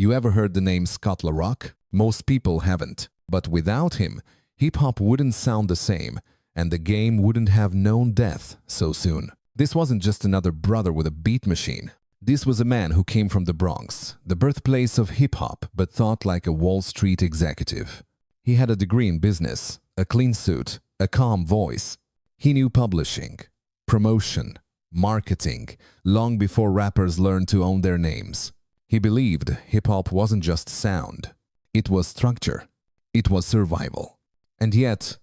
You ever heard the name Scott LaRock? Most people haven't. But without him, hip-hop wouldn't sound the same, and the game wouldn't have known death so soon. This wasn't just another brother with a beat machine. This was a man who came from the Bronx, the birthplace of hip-hop, but thought like a Wall Street executive. He had a degree in business, a clean suit, a calm voice. He knew publishing, promotion, marketing, long before rappers learned to own their names. He believed hip-hop wasn't just sound. It was structure. It was survival. And yet,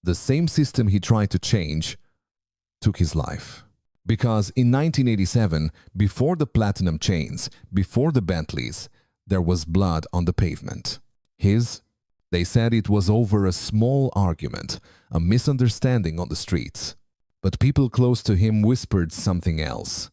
the same system he tried to change took his life. Because in 1987, before the platinum chains, before the Bentleys, there was blood on the pavement. They said it was over a small argument, a misunderstanding on the streets. But people close to him whispered something else.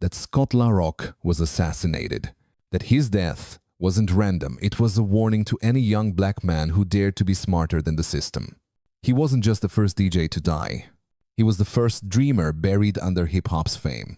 That Scott LaRock was assassinated. That his death wasn't random, it was a warning to any young black man who dared to be smarter than the system. He wasn't just the first DJ to die. He was the first dreamer buried under hip-hop's fame.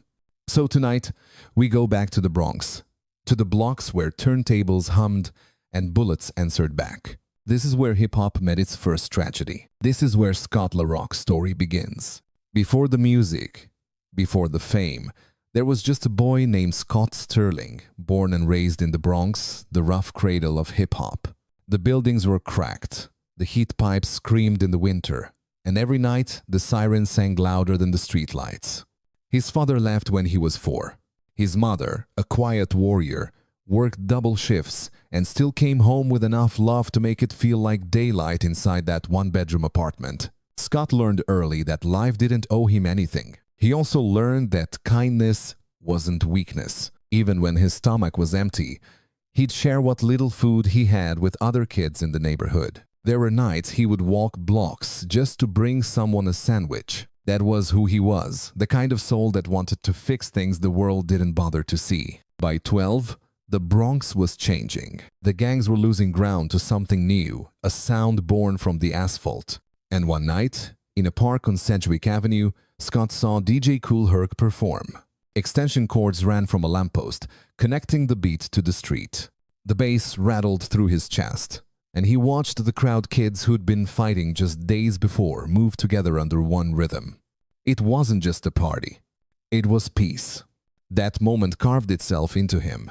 So tonight, we go back to the Bronx, to the blocks where turntables hummed and bullets answered back. This is where hip-hop met its first tragedy. This is where Scott LaRock's story begins. Before the music, before the fame, there was just a boy named Scott Sterling, born and raised in the Bronx, the rough cradle of hip-hop. The buildings were cracked, the heat pipes screamed in the winter, and every night the sirens sang louder than the streetlights. His father left when he was 4. His mother, a quiet warrior, worked double shifts and still came home with enough love to make it feel like daylight inside that one-bedroom apartment. Scott learned early that life didn't owe him anything. He also learned that kindness wasn't weakness. Even when his stomach was empty, he'd share what little food he had with other kids in the neighborhood. There were nights he would walk blocks just to bring someone a sandwich. That was who he was, the kind of soul that wanted to fix things the world didn't bother to see. By 12, the Bronx was changing. The gangs were losing ground to something new, a sound born from the asphalt. And one night, in a park on Sedgwick Avenue, Scott saw DJ Kool Herc perform. Extension cords ran from a lamppost, connecting the beat to the street. The bass rattled through his chest, and he watched the crowd kids who'd been fighting just days before move together under one rhythm. It wasn't just a party. It was peace. That moment carved itself into him.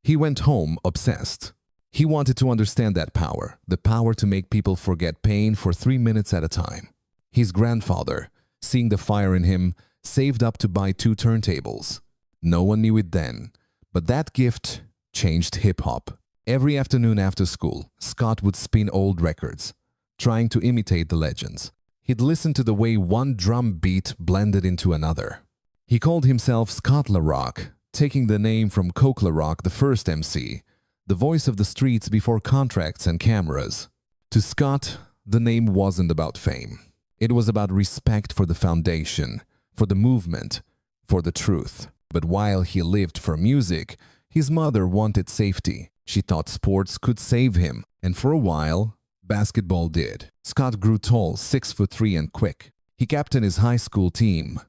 He went home obsessed. He wanted to understand that power, the power to make people forget pain for 3 minutes at a time. His grandfather, seeing the fire in him, saved up to buy 2 turntables. No one knew it then, but that gift changed hip-hop. Every afternoon after school, Scott would spin old records, trying to imitate the legends. He'd listen to the way one drum beat blended into another. He called himself Scott LaRock, taking the name from Coke LaRock, the first MC, the voice of the streets before contracts and cameras. To Scott, the name wasn't about fame. It was about respect for the foundation, for the movement, for the truth. But while he lived for music, his mother wanted safety. She thought sports could save him, and for a while, basketball did. Scott grew tall, 6'3" and quick. He captained his high school team,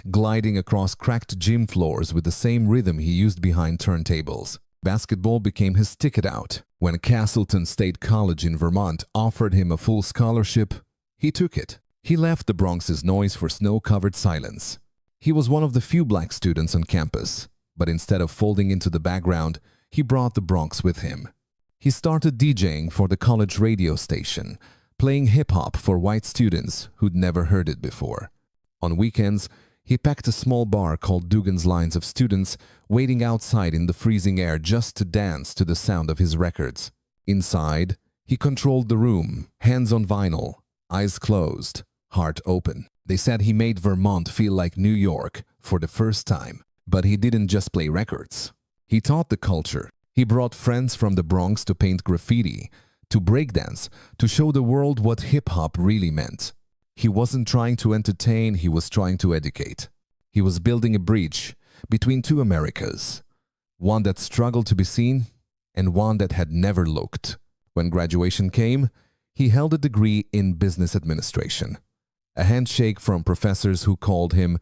gliding across cracked gym floors with the same rhythm he used behind turntables. Basketball became his ticket out. When Castleton State College in Vermont offered him a full scholarship, he took it. He left the Bronx's noise for snow-covered silence. He was one of the few black students on campus, but instead of folding into the background, he brought the Bronx with him. He started DJing for the college radio station, playing hip-hop for white students who'd never heard it before. On weekends, he packed a small bar called Dugan's Lines of students waiting outside in the freezing air just to dance to the sound of his records. Inside, he controlled the room, hands on vinyl, eyes closed, heart open. They said he made Vermont feel like New York for the first time. But he didn't just play records. He taught the culture. He brought friends from the Bronx to paint graffiti, to breakdance, to show the world what hip-hop really meant. He wasn't trying to entertain, he was trying to educate. He was building a bridge between 2 Americas, one that struggled to be seen and one that had never looked. When graduation came, he held a degree in business administration, a handshake from professors who called him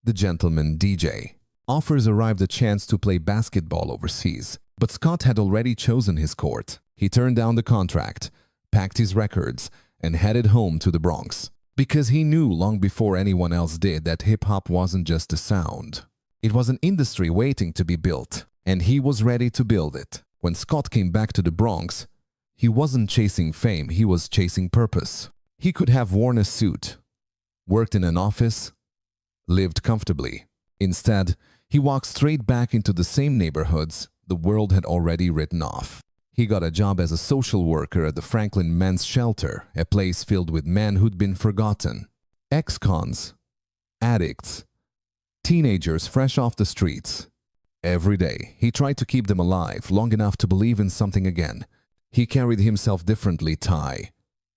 the gentleman DJ. Offers arrived a chance to play basketball overseas. But Scott had already chosen his court. He turned down the contract, packed his records, and headed home to the Bronx. Because he knew long before anyone else did that hip-hop wasn't just a sound. It was an industry waiting to be built, and he was ready to build it. When Scott came back to the Bronx, he wasn't chasing fame, he was chasing purpose. He could have worn a suit, worked in an office, lived comfortably. Instead, he walked straight back into the same neighborhoods the world had already written off. He got a job as a social worker at the Franklin Men's Shelter, a place filled with men who'd been forgotten. Ex-cons, addicts, teenagers fresh off the streets. Every day, he tried to keep them alive long enough to believe in something again. He carried himself differently: tie,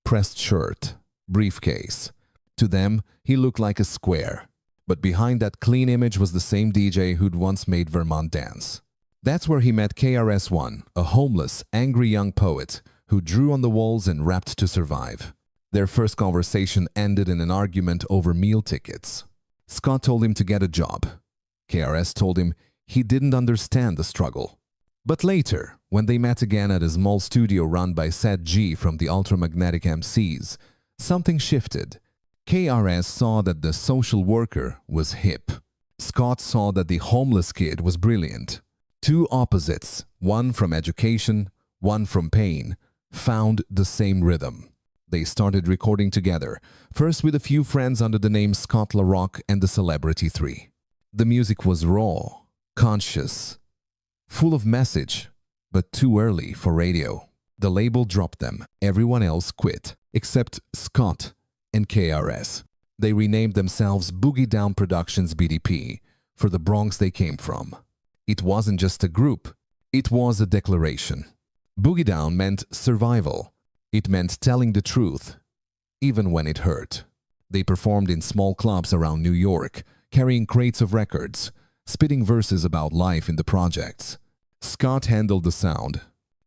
pressed shirt, briefcase. To them, he looked like a square. But behind that clean image was the same DJ who'd once made Vermont dance. That's where he met KRS-One, a homeless, angry young poet who drew on the walls and rapped to survive. Their first conversation ended in an argument over meal tickets. Scott told him to get a job. KRS told him he didn't understand the struggle. But later, when they met again at a small studio run by Seth G from the Ultramagnetic MCs, something shifted. KRS saw that the social worker was hip. Scott saw that the homeless kid was brilliant. Two opposites, one from education, one from pain, found the same rhythm. They started recording together, first with a few friends under the name Scott LaRock and the Celebrity 3. The music was raw, conscious, full of message, but too early for radio. The label dropped them. Everyone else quit, except Scott and KRS. They renamed themselves Boogie Down Productions BDP for the Bronx they came from. It wasn't just a group, it was a declaration. Boogie Down meant survival. It meant telling the truth, even when it hurt. They performed in small clubs around New York, carrying crates of records, spitting verses about life in the projects. Scott handled the sound.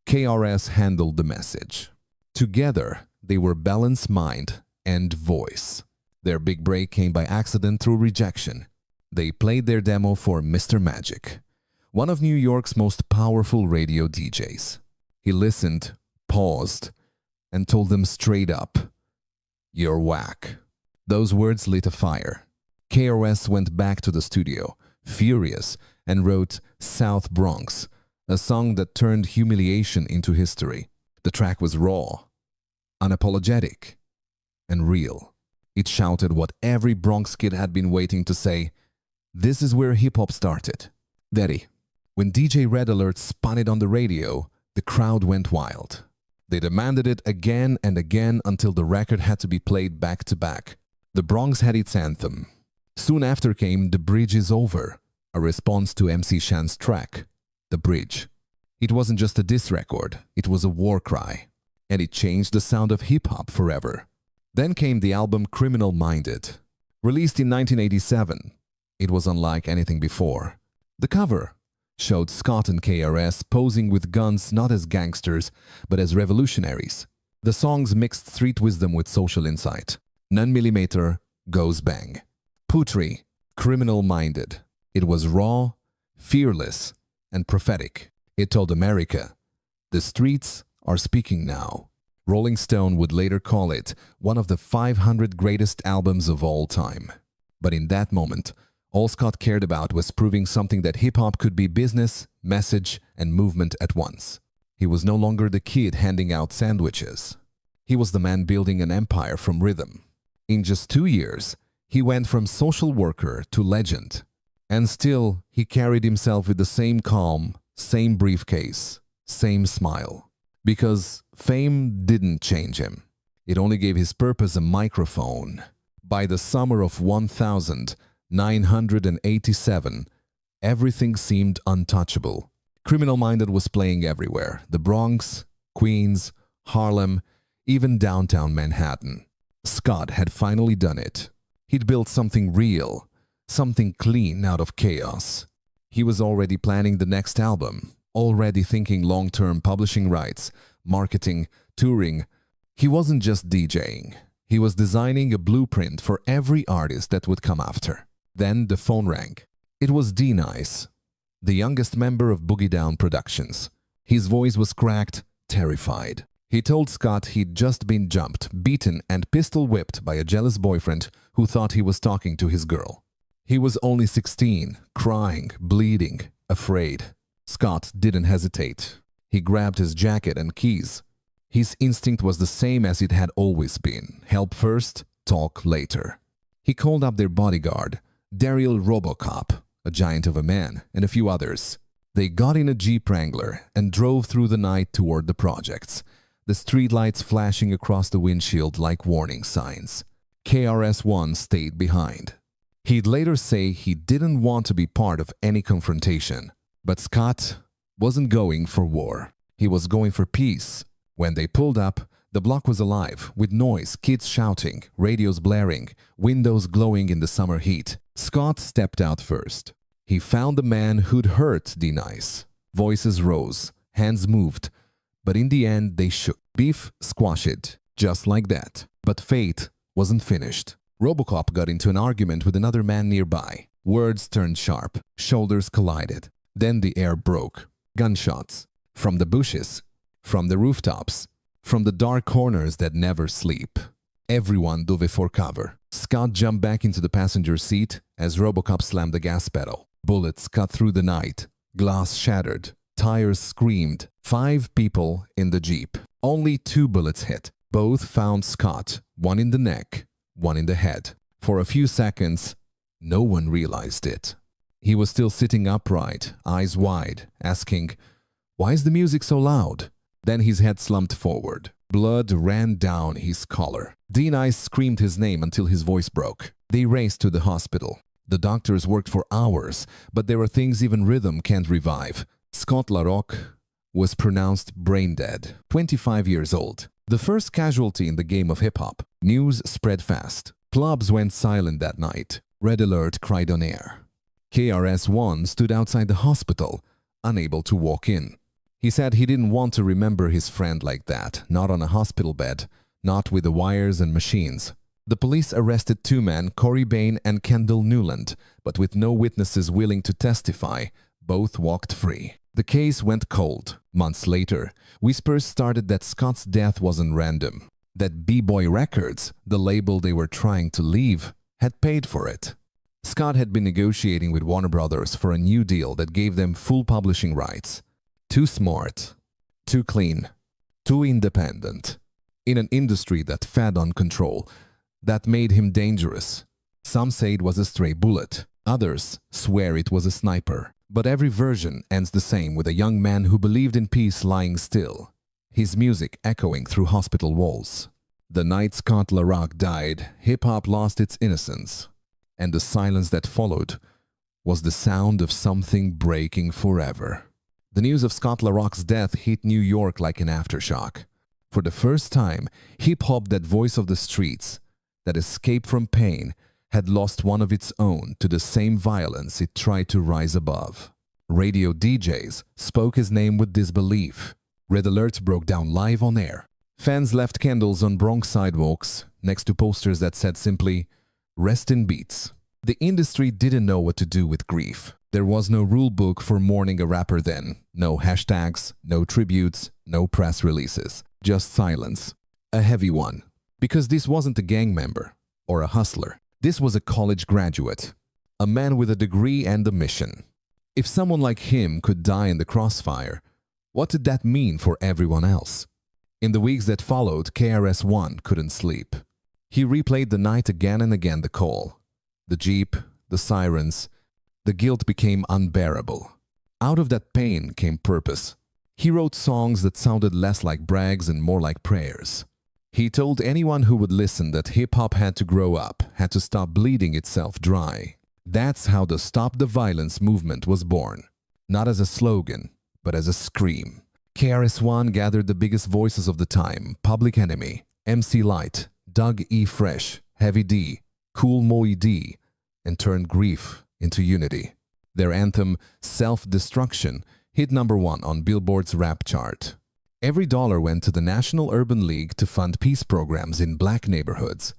KRS handled the message. Together, they were balanced mind and voice. Their big break came by accident through rejection. They played their demo for Mr. Magic, one of New York's most powerful radio DJs. He listened, paused, and told them straight up, "You're whack." Those words lit a fire. KRS went back to the studio, furious, and wrote South Bronx, a song that turned humiliation into history. The track was raw, unapologetic, and real. It shouted what every Bronx kid had been waiting to say: this is where hip-hop started. Daddy. When DJ Red Alert spun it on the radio, the crowd went wild. They demanded it again and again until the record had to be played back to back. The Bronx had its anthem. Soon after came The Bridge Is Over, a response to MC Shan's track, The Bridge. It wasn't just a diss record, it was a war cry. And it changed the sound of hip-hop forever. Then came the album Criminal Minded. Released in 1987, it was unlike anything before. The cover showed Scott and KRS posing with guns not as gangsters, but as revolutionaries. The songs mixed street wisdom with social insight. None Millimeter, Goes Bang. Putri, Criminal Minded. It was raw, fearless, and prophetic. It told America, the streets are speaking now. Rolling Stone would later call it one of the 500 greatest albums of all time. But in that moment, all Scott cared about was proving something that hip-hop could be business, message, and movement at once. He was no longer the kid handing out sandwiches. He was the man building an empire from rhythm. In just 2 years, he went from social worker to legend. And still, he carried himself with the same calm, same briefcase, same smile. Because fame didn't change him. It only gave his purpose a microphone. By the summer of 1987, everything seemed untouchable. Criminal Minded was playing everywhere. The Bronx, Queens, Harlem, even downtown Manhattan. Scott had finally done it. He'd built something real, something clean out of chaos. He was already planning the next album, already thinking long-term publishing rights, marketing, touring. He wasn't just DJing. He was designing a blueprint for every artist that would come after. Then the phone rang. It was D-Nice, the youngest member of Boogie Down Productions. His voice was cracked, terrified. He told Scott he'd just been jumped, beaten, and pistol-whipped by a jealous boyfriend who thought he was talking to his girl. He was only 16, crying, bleeding, afraid. Scott didn't hesitate. He grabbed his jacket and keys. His instinct was the same as it had always been. Help first, talk later. He called up their bodyguard, Daryl Robocop, a giant of a man, and a few others. They got in a Jeep Wrangler and drove through the night toward the projects, the streetlights flashing across the windshield like warning signs. KRS-One stayed behind. He'd later say he didn't want to be part of any confrontation, but Scott wasn't going for war. He was going for peace. When they pulled up, the block was alive, with noise, kids shouting, radios blaring, windows glowing in the summer heat. Scott stepped out first. He found the man who'd hurt D-Nice. Voices rose, hands moved, but in the end they shook. Beef squashed it, just like that. But fate wasn't finished. Robocop got into an argument with another man nearby. Words turned sharp, shoulders collided. Then the air broke. Gunshots. From the bushes, from the rooftops, from the dark corners that never sleep. Everyone dove for cover. Scott jumped back into the passenger seat as Robocop slammed the gas pedal. Bullets cut through the night. Glass shattered. Tires screamed. 5 people in the Jeep. Only 2 bullets hit. Both found Scott, one in the neck, one in the head. For a few seconds, no one realized it. He was still sitting upright, eyes wide, asking, "Why is the music so loud?" Then his head slumped forward. Blood ran down his collar. D-Nice screamed his name until his voice broke. They raced to the hospital. The doctors worked for hours, but there are things even rhythm can't revive. Scott LaRock was pronounced brain dead, 25 years old. The first casualty in the game of hip-hop. News spread fast. Clubs went silent that night. Red Alert cried on air. KRS-One stood outside the hospital, unable to walk in. He said he didn't want to remember his friend like that, not on a hospital bed, not with the wires and machines. The police arrested 2 men, Corey Bain and Kendall Newland, but with no witnesses willing to testify, both walked free. The case went cold. Months later, whispers started that Scott's death wasn't random, that B-Boy Records, the label they were trying to leave, had paid for it. Scott had been negotiating with Warner Brothers for a new deal that gave them full publishing rights. Too smart, too clean, too independent. In an industry that fed on control, that made him dangerous. Some say it was a stray bullet. Others swear it was a sniper. But every version ends the same, with a young man who believed in peace lying still, his music echoing through hospital walls. The night Scott LaRock died, hip-hop lost its innocence, and the silence that followed was the sound of something breaking forever. The news of Scott LaRock's death hit New York like an aftershock. For the first time, hip-hop, that voice of the streets, that escape from pain, had lost one of its own to the same violence it tried to rise above. Radio DJs spoke his name with disbelief. Red Alert broke down live on air. Fans left candles on Bronx sidewalks next to posters that said simply, "Rest in Beats." The industry didn't know what to do with grief. There was no rule book for mourning a rapper then. No hashtags, no tributes, no press releases. Just silence. A heavy one. Because this wasn't a gang member or a hustler. This was a college graduate, a man with a degree and a mission. If someone like him could die in the crossfire, what did that mean for everyone else? In the weeks that followed, KRS-One couldn't sleep. He replayed the night again and again, the call, the Jeep, the sirens. The guilt became unbearable. Out of that pain came purpose. He wrote songs that sounded less like brags and more like prayers. He told anyone who would listen that hip-hop had to grow up, had to stop bleeding itself dry. That's how the Stop the Violence movement was born. Not as a slogan, but as a scream. KRS-One gathered the biggest voices of the time: Public Enemy, MC Lyte, Doug E. Fresh, Heavy D, Kool Moe Dee, and turned grief into unity. Their anthem, Self-Destruction, hit #1 on Billboard's rap chart. Every dollar went to the National Urban League to fund peace programs in black neighborhoods.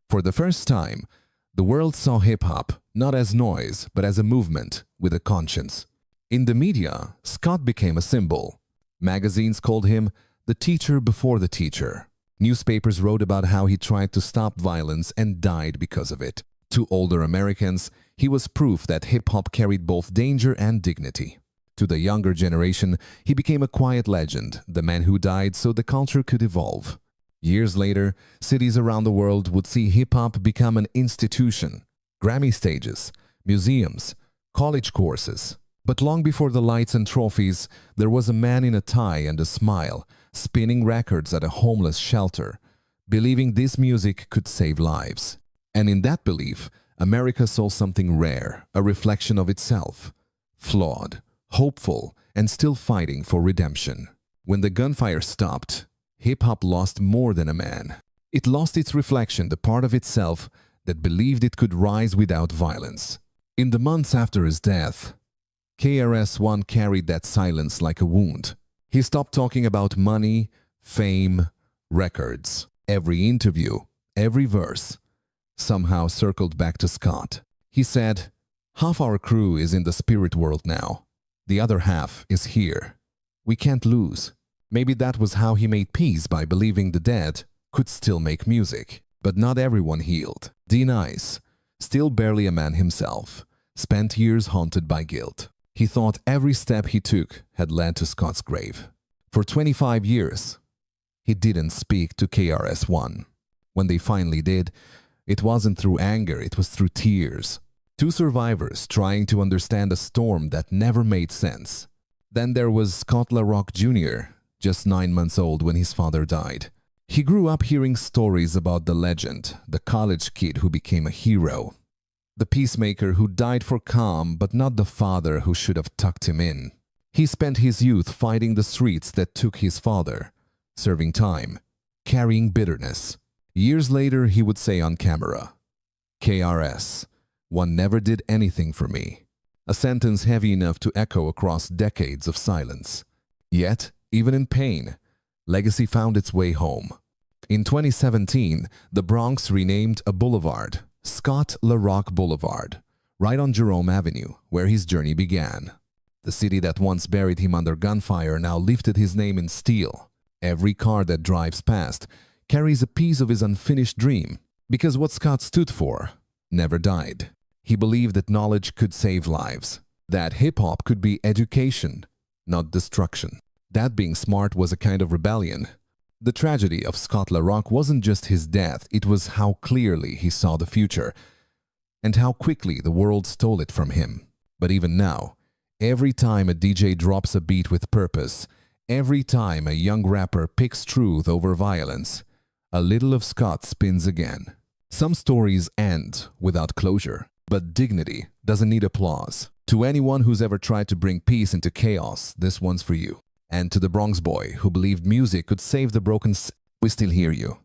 For the first time, the world saw hip-hop not as noise, but as a movement with a conscience. In the media, Scott became a symbol. Magazines called him the teacher before the teacher. Newspapers wrote about how he tried to stop violence and died because of it. To older Americans, he was proof that hip-hop carried both danger and dignity. To the younger generation, he became a quiet legend, the man who died so the culture could evolve. Years later, cities around the world would see hip-hop become an institution. Grammy stages, museums, college courses. But long before the lights and trophies, there was a man in a tie and a smile, spinning records at a homeless shelter, believing this music could save lives. And in that belief, America saw something rare, a reflection of itself. Flawed, hopeful, and still fighting for redemption. When the gunfire stopped, hip-hop lost more than a man. It lost its reflection, the part of itself that believed it could rise without violence. In the months after his death, KRS-One carried that silence like a wound. He stopped talking about money, fame, records. Every interview, every verse, somehow circled back to Scott. He said, "Half our crew is in the spirit world now. The other half is here. We can't lose." Maybe that was how he made peace, by believing the dead could still make music. But not everyone healed. D-Nice, still barely a man himself, spent years haunted by guilt. He thought every step he took had led to Scott's grave. For 25 years, he didn't speak to KRS-One. When they finally did, it wasn't through anger, it was through tears. Two survivors trying to understand a storm that never made sense. Then there was Scott LaRock Jr., just 9 months old when his father died. He grew up hearing stories about the legend, the college kid who became a hero. The peacemaker who died for calm, but not the father who should have tucked him in. He spent his youth fighting the streets that took his father, serving time, carrying bitterness. Years later, he would say on camera, "KRS-One never did anything for me." A sentence heavy enough to echo across decades of silence. Yet, even in pain, legacy found its way home. In 2017, the Bronx renamed a boulevard, Scott LaRock Boulevard, right on Jerome Avenue, where his journey began. The city that once buried him under gunfire now lifted his name in steel. Every car that drives past carries a piece of his unfinished dream, because what Scott stood for never died. He believed that knowledge could save lives, that hip-hop could be education, not destruction. That being smart was a kind of rebellion. The tragedy of Scott LaRock wasn't just his death, it was how clearly he saw the future, and how quickly the world stole it from him. But even now, every time a DJ drops a beat with purpose, every time a young rapper picks truth over violence, a little of Scott spins again. Some stories end without closure, but dignity doesn't need applause. To anyone who's ever tried to bring peace into chaos, this one's for you. And to the Bronx boy who believed music could save the broken, we still hear you.